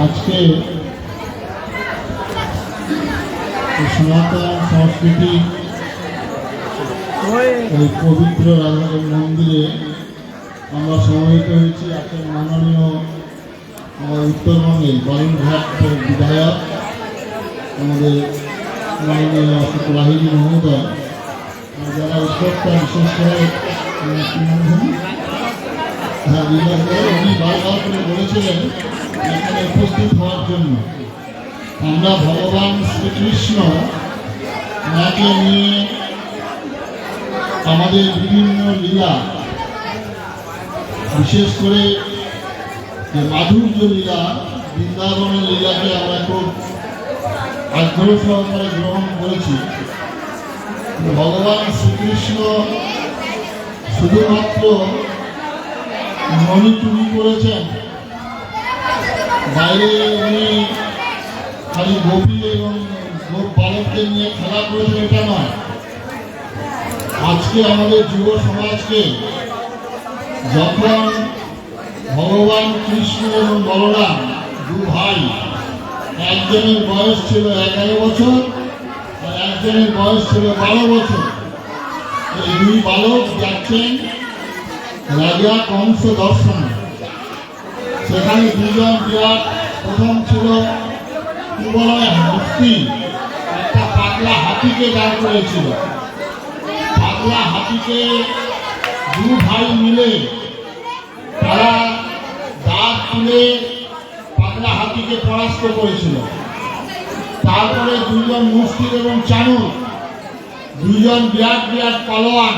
আজকে সনাতন সংস্কৃতি এই পবিত্র রাধারমণ মন্দিরে আমরা সমবেত হয়েছি। আছেন মাননীয় আমাদের উত্তরবঙ্গের বালুরঘাট বিধায়ক আমাদের মাননীয় অশোক লাহিড়ী মহোদয়, যারা উদ্যোক্তা বিশেষ করে উনি বারবার করে বলেছিলেন এখানে উপস্থিত হওয়ার জন্য। আমরা ভগবান শ্রীকৃষ্ণ নাকে নিয়ে আমাদের বিভিন্ন লীলা, বিশেষ করে যে মাধুর্য লীলা, বৃন্দাবনের লীলাকে আমরা খুব আগ্রহ সহকারে গ্রহণ করেছি। ভগবান শ্রীকৃষ্ণ শুধুমাত্র মণি চুরি করেছেন, বাইরে উনি খালি গোপী এবং বালকদের নিয়ে খেলা করেছেন এটা নয়। আজকে আমাদের যুব সমাজকে যখন ভগবান কৃষ্ণ এবং বলরাম দু ভাই, একজনের বয়স ছিল 11 বছর আর একজনের বয়স ছিল 12 বছর, এই দুই বালক যাচ্ছেন রাজা কংস দর্শনে। সেখানে দুজন বিরাট, প্রথম ছিল মূর্তি, একটা পাগলা হাতিকে দাঁড় করেছিল। পাগলা হাতিকে দু ভাই মিলে তারা দাঁত তুলে পাগলা হাতিকে পরাস্ত করেছিল। তারপরে দুজন মুশকিল এবং চানুর, দুজন বিরাট বিরাট পালোয়ান,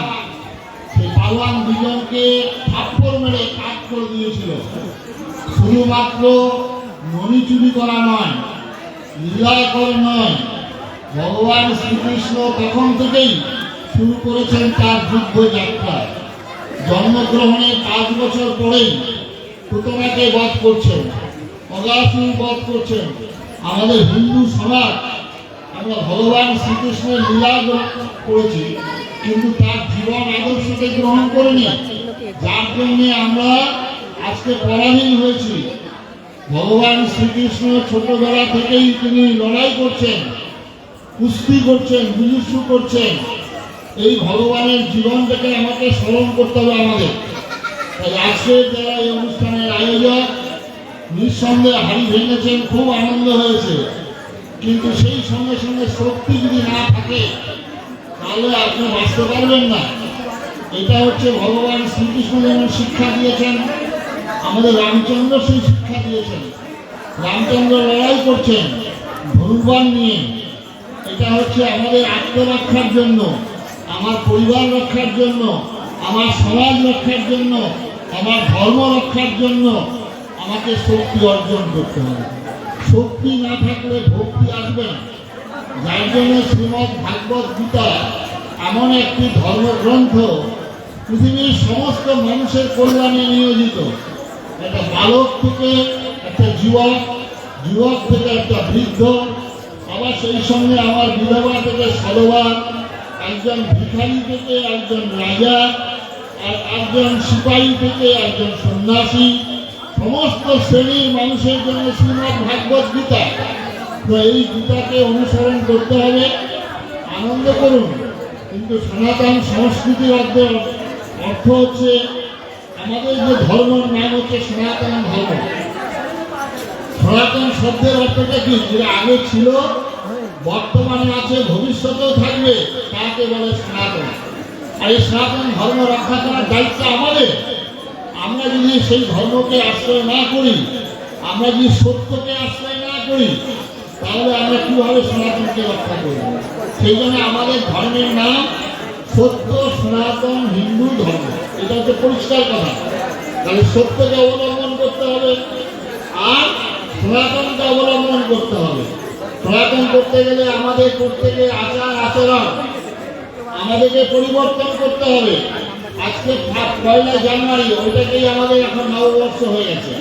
সেই পালোয়ান দুজনকে থাপ্পড় মেরে কাট করে দিয়েছিল। শুধুমাত্র মণি চুরি করা নয়, লীলাকর নয়, ভগবান শ্রীকৃষ্ণ তখন থেকেই শুরু করেছেন তার যুদ্ধ যাত্রা। জন্মগ্রহণের 5 বছর পরেই পুতনাকে বধ করছেন, অগাসুর বধ করছেন। আমাদের হিন্দু সমাজ আমরা ভগবান শ্রীকৃষ্ণের লীলা করেছি, কিন্তু তার জীবন আদর্শকে গ্রহণ করিনি, যার জন্য আমরা আজকে পরাধীন হয়েছি। ভগবান শ্রীকৃষ্ণ ছোটবেলা থেকেই তিনি লড়াই করছেন, কুস্তি করছেন, যুযুৎসু করছেন। এই ভগবানের জীবনটাকে আমাকে স্মরণ করতে হবে আমাদের। তাই আজকের যারা এই অনুষ্ঠানের আয়োজক, নিঃসন্দেহে হাড়ি ভেঙেছেন, খুব আনন্দ হয়েছে। কিন্তু সেই সঙ্গে সঙ্গে শক্তি যদি না থাকে তাহলে আপনি বাঁচতে পারবেন না। এটা হচ্ছে ভগবান শ্রীকৃষ্ণ যেমন শিক্ষা দিয়েছেন, আমাদের রামচন্দ্র সেই শিক্ষা দিয়েছেন। রামচন্দ্র লড়াই করছেন ধনুর্বাণ নিয়ে। এটা হচ্ছে আমাদের আত্মরক্ষার জন্য, আমার পরিবার রক্ষার জন্য, আমার সমাজ রক্ষার জন্য, আমার ধর্ম রক্ষার জন্য আমাকে শক্তি অর্জন করতে হবে। শক্তি না থাকলে ভক্তি আসবে না। যার জন্য শ্রীমদ্ ভাগবত গীতা এমন একটি ধর্মগ্রন্থ, পৃথিবীর সমস্ত মানুষের কল্যাণে নিয়োজিত। একটা বালক থেকে একটা যুবক, যুবক থেকে একটা বৃদ্ধ, আবার সেই সঙ্গে আমার বিধবা থেকে সধবা, একজন ভিখারি থেকে একজন রাজা, আর একজন সিপাহী থেকে একজন সন্ন্যাসী, সমস্ত শ্রেণীর মানুষের জন্য শ্রীমদ্ ভাগবত গীতা। তো এই গীতাকে অনুসরণ করতে হবে, আনন্দ করুন। কিন্তু সনাতন সংস্কৃতির অর্থ হচ্ছে আমাদের যে ধর্মের নাম হচ্ছে সনাতন ধর্ম। সনাতন শব্দের অর্থটা কি? যেটা আগে ছিল, বর্তমানে আছে, ভবিষ্যতেও থাকবে, তাকে বলে সনাতন। আর এই সনাতন ধর্ম রক্ষা করার দায়িত্ব আমাদের। আমরা যদি সেই ধর্মকে আশ্রয় না করি, আমরা যদি সত্যকে আশ্রয় না করি, তাহলে আমরা কিভাবে সনাতনকে রক্ষা করব? সেই জন্য আমাদের ধর্মের নাম সত্য সনাতন হিন্দু ধর্ম। এটা হচ্ছে পরিষ্কার কথা। তাহলে সত্যকে অবলম্বন করতে হবে আর সনাতনকে অবলম্বন করতে হবে। সনাতন করতে গেলে আমাদের প্রত্যেকে আচার আচরণ আমাদেরকে পরিবর্তন করতে হবে। আজকে 1 জানুয়ারি, ওইটাকেই আমাদের এখন নববর্ষ হয়ে গেছে।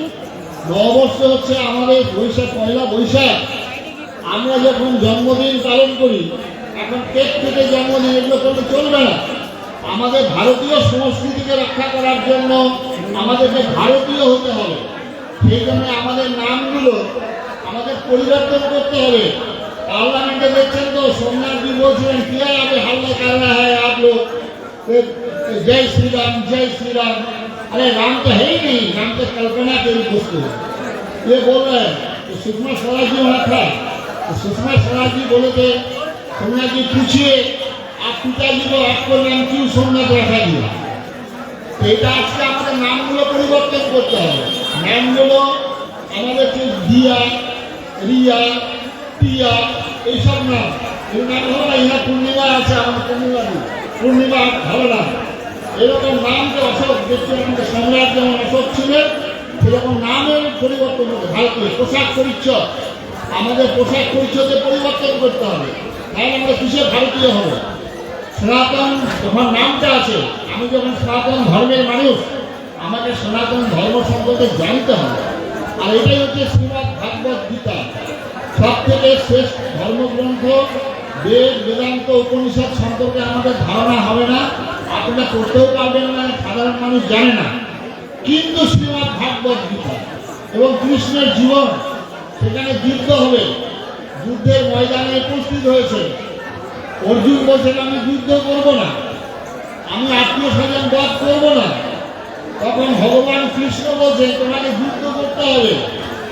নববর্ষ হচ্ছে আমাদের বৈশাখ, 1 বৈশাখ। আমরা যখন জন্মদিন পালন করি, এখন কেক থেকে জন্মদিন, এগুলো করলে চলবে না। আমাদের ভারতীয় সংস্কৃতিকে রক্ষা করার জন্য আমাদেরকে ভারতীয় হতে হবে। সেই জন্য আমাদের নামগুলো আমাদের পরিবর্তন করতে হবে। पार्लियामेंट देखছেন তো सोमनाथ जी বলছিলেন क्या अभी हल्ला कर रहा है आप लोग जय श्री राम जय श्री राम। अरे राम तो है ही नहीं, राम तो कल्पना के वस्तु है। ये बोल रहे हैं तो सुषमा स्वराज जी वहाँ था, तो सुषमा स्वराज जी बोले थे सोमनाथ जी पूछिए आप पिताजी को आपको नाम क्यों सोमनाथ रखा दिया। तो এটা আজকে আমাদের নামগুলো পরিবর্তন করতে হবে। নামগুলো আমাদের দিয়া রিয়া টিয়া এইসব নাম, এই নাম হলো না ইহা পূর্ণিমা আছে আমার পূর্ণিমা ভালো না, এরকম নাম যে অশোক দেখছি আমাদের সম্রাট যেমন অশোক ছিলেন সেরকম নামের পরিবর্তন করতে ভারতীয় পোশাক পরিচ্ছদ, আমাদের পোশাক পরিচ্ছদে পরিবর্তন করতে হবে। তাই আমরা কিসে ভারতীয় হব। সনাতন যখন নামটা আছে, আমি যখন সনাতন ধর্মের মানুষ আমাকে সনাতন ধর্ম সম্পর্কে জানতে হবে। আর এটাই হচ্ছে শ্রীমদ্ ভাগবত গীতা, সব থেকে শেষ ধর্মগ্রন্থ। বেদ বেদান্ত উপনিষদ সম্পর্কে আমাদের ধারণা হবে না, আপনারা পড়তেও পারবেন না, সাধারণ মানুষ জানে না। কিন্তু শ্রীমদ্ ভাগবত গীতা এবং কৃষ্ণের জীবন, সেখানে যুদ্ধ হবে, যুদ্ধের ময়দানে উপস্থিত হয়েছে। অর্জুন বলছেন আমি যুদ্ধ করব না, আমি আত্মীয় স্বজন বধ করবো না। তখন ভগবান কৃষ্ণ বলছেন তোমাকে যুদ্ধ করতে হবে।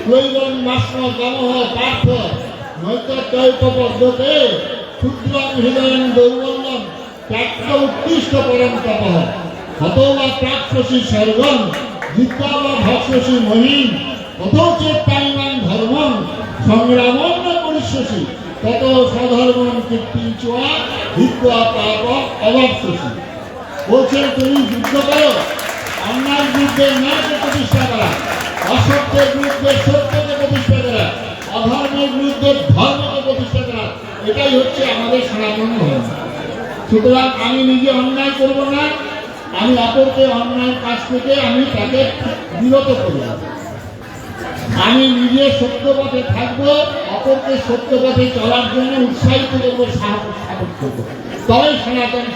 কৈবন মাস্ম গমহ পার্থ নৈতপদ্ধতে ক্ষুদ্রং হৃদয়ং দৌর্বল্যম ত্যাক্ত উৎকৃষ্ট পরম তপঃ হতো বা প্রাপ্স্যসি স্বর্গম জিত্বা বা ভক্ষ্যসি মহিম কতো চেত্তানিমাং ধর্মং সংগ্রামং ন করিষ্যসি তত স্বধর্মং কীর্তিঞ্চয়া হিত্বা পাপং অবাপ্স্যসি। বলছেন তুমি যুদ্ধ করো, অন্যায় বিরুদ্ধে ন্যায়কে প্রতিষ্ঠা করা, অসত্যের বিরুদ্ধে সত্যকে প্রতিষ্ঠা করা, অধর্মের বিরুদ্ধে ধর্মকে প্রতিষ্ঠা করা, এটাই হচ্ছে আমাদের সনাতন ধর্ম। সুতরাং আমি নিজে অন্যায় করব না, আমি অপরকে অন্যায় কাজ থেকে আমি তাকে বিরত করব। আমি নিজে সত্য পথে থাকবো, অপরকে সত্য পথে চলার জন্য উৎসাহিত করবো, সাহস করবো, তবেই সনাতন।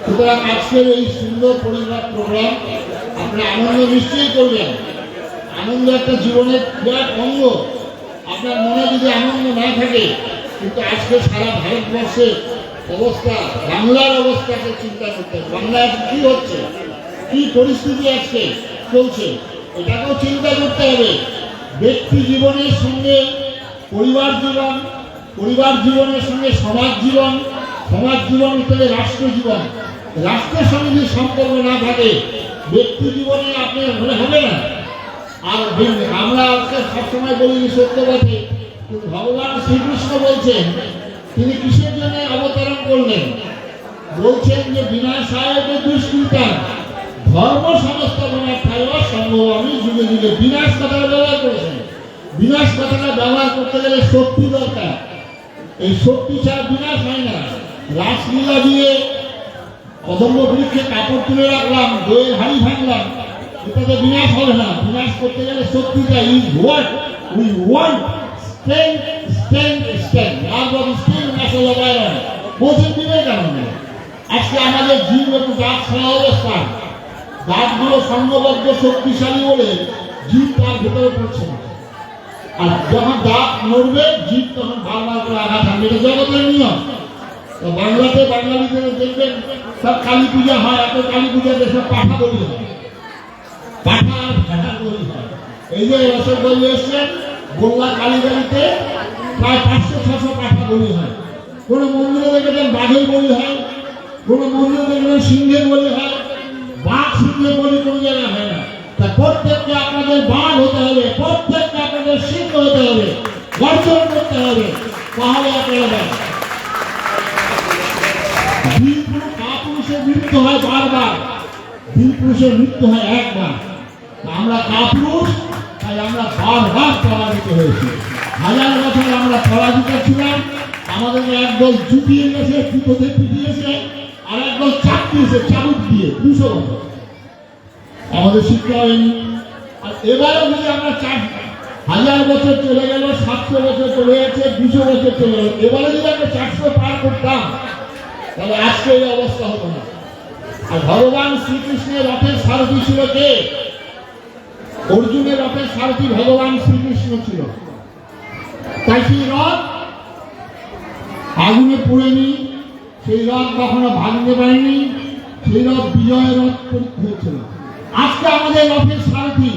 সুতরাং আজকের এই সুন্দর পরিবার প্রোগ্রাম আপনি আনন্দ নিশ্চয়ই করবেন। আনন্দ একটা জীবনের বিরাট অঙ্গ। আপনার মনে যদি আনন্দ না থাকে, কিন্তু আজকে সারা ভারতবর্ষের অবস্থা, বাংলার অবস্থাকে চিন্তা করতে হবে। বাংলায় কি হচ্ছে, কি পরিস্থিতি আজকে চলছে, এটাকেও চিন্তা করতে হবে। ব্যক্তি জীবনের সঙ্গে পরিবার জীবন, পরিবার জীবনের সঙ্গে সমাজ জীবন, সমাজ জীবন থেকে রাষ্ট্র জীবন, রাষ্ট্রের সঙ্গে যদি সম্পর্ক না থাকে ব্যক্তি জীবনে আপনার মনে হবে না। আর আমরা সবসময় বলি সত্য কথা, কিন্তু ভগবান শ্রীকৃষ্ণ বলছেন তিনি কিসের জন্য অবতরণ করলেন, বলছেন যে বিনাশায় দুষ্কৃতা ধর্ম সংস্থাপনার্থায় সম্ভব। আমি যুগে যুগে বিনাশ কথাটা ব্যবহার করেছেন। বিনাশ কথাটা ব্যবহার করতে গেলে শক্তি দরকার, এই শক্তি ছাড়া বিনাশ হয় না। রাসলীলা দিয়ে কদম্ব বৃক্ষে কাপড় তুলে রাখলাম, দইয়ের হাড়ি ভাঙলাম, এটাতে বিনাশ হবে না। বিনাশ করতে গেলে শক্তি চাই। Is what we want strength strength strength আর স্ট্রেংথ ন্যাশনাল অবায়রন বলছেন বিবেকানন্দ। আজকে আমাদের জীব একটু দাঁত ছাড়া অবস্থা, দাঁতগুলো সংঘবদ্ধ শক্তিশালী বলে জীব তার ভেতরে পড়ছে না। আর যখন দাঁত নড়বে জীব তখন বারবার করে আঘাত হানবে, এটা জগতের নিয়ম। তো বাংলাতে বাঙালিদের দেখবেন সব কালী পূজা হয়, এত কালী পূজাতে সব পাঠা বলি হয়, পাঠা আর ভেড়া বলি হয়। এই যে রসদ বলি এসছেন গোল্লা কালীবাড়িতে প্রায় 500-600 পাঠা বলি হয়। কোনো মন্দিরে দেখেছেন বাঘের বলি হয়, কোনো মন্দিরে দেখবেন সিংহের বলি হয়। বাঘ সিংহের বলি কোনো জায়গায় হয় না। তা প্রত্যেককে আপনাদের বাঘ হতে হবে, প্রত্যেককে আপনাদের সিংহ হতে হবে, গর্জন করতে হবে, তাহলে আপনারা কাপুরুষের মৃত্যু হয় বারবার, বীরপুরুষের মৃত্যু হয় একবার। আমরা কাপুরুষ, তাই আমরা বারবার পরাজিত হয়েছি। 1000 বছর আমরা পরাজিত ছিলাম। আমাদেরকে একদল জুটিয়ে গেছে, পিঠোতে পিটিয়েছে, আর একদল চাপিয়েছে চাবুক দিয়ে 200 বছর। আমাদের শিক্ষা হয়নি। আর এবারও যদি আমরা 1000 বছর চলে গেল, 700 বছর চলে যাচ্ছে, 200 বছর চলে গেল, এবারে যদি আমরা 400 পার করতাম তাহলে আজকে এই অবস্থা হতো না। আর ভগবান শ্রীকৃষ্ণের রথের সারথি ছিল কে? অর্জুনের রথের সারথি ভগবান শ্রীকৃষ্ণ ছিল। তাই সেই রথ আগুনে পড়েনি, সেই রথ কখনো ভাঙতে পারেনি, সেই রথ বিজয়ের রথ হয়েছিল। আজকে আমাদের রথের সারথি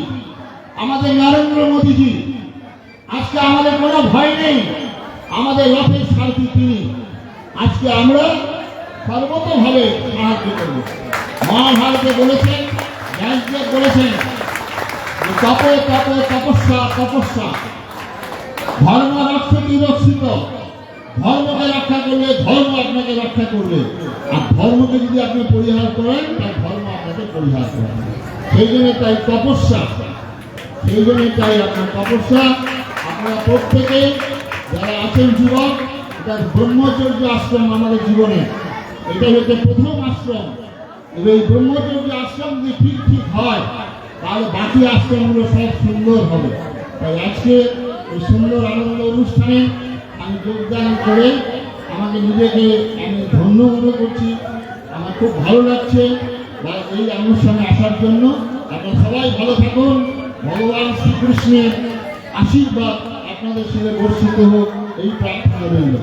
আমাদের নরেন্দ্র মোদীজি। আজকে আমাদের কোনো ভয় নেই, আমাদের রথের সারথি তিনি। আজকে আমরা সর্বতভাবে সাহায্য করব। মহাভারতে বলেছেন, ব্যাসদেব বলেছেন, তপ তপ তপস্যা তপস্যা, ধর্ম রক্ষতি রক্ষিত। ধর্মকে রক্ষা করলে ধর্ম আপনাকে রক্ষা করবে, আর ধর্মকে যদি আপনি পরিহার করেন তার ধর্ম আপনাকে পরিহার করবে। সেই জন্য তাই তপস্যা, সেই জন্য চাই আপনার তপস্যা। আপনারা প্রত্যেকে যারা আছেন যুবক, এটা ব্রহ্মচর্য আশ্রম আমাদের জীবনে, এটা হচ্ছে প্রথম আশ্রম। এই ব্রহ্মচর্য আশ্রম যদি ঠিক ঠিক হয় তাহলে বাকি আশ্রমগুলো সব সুন্দর হবে। তাই আজকে এই সুন্দর আনন্দ অনুষ্ঠানে আমি যোগদান করে আমাকে নিজেকে আমি ধন্য মনে করছি। আমার খুব ভালো লাগছে এই অনুষ্ঠানে আসার জন্য। আপনারা সবাই ভালো থাকুন, ভগবান শ্রীকৃষ্ণের আশীর্বাদ আপনাদের সাথে বর্ষিত হোক, এই প্রার্থনা রইল।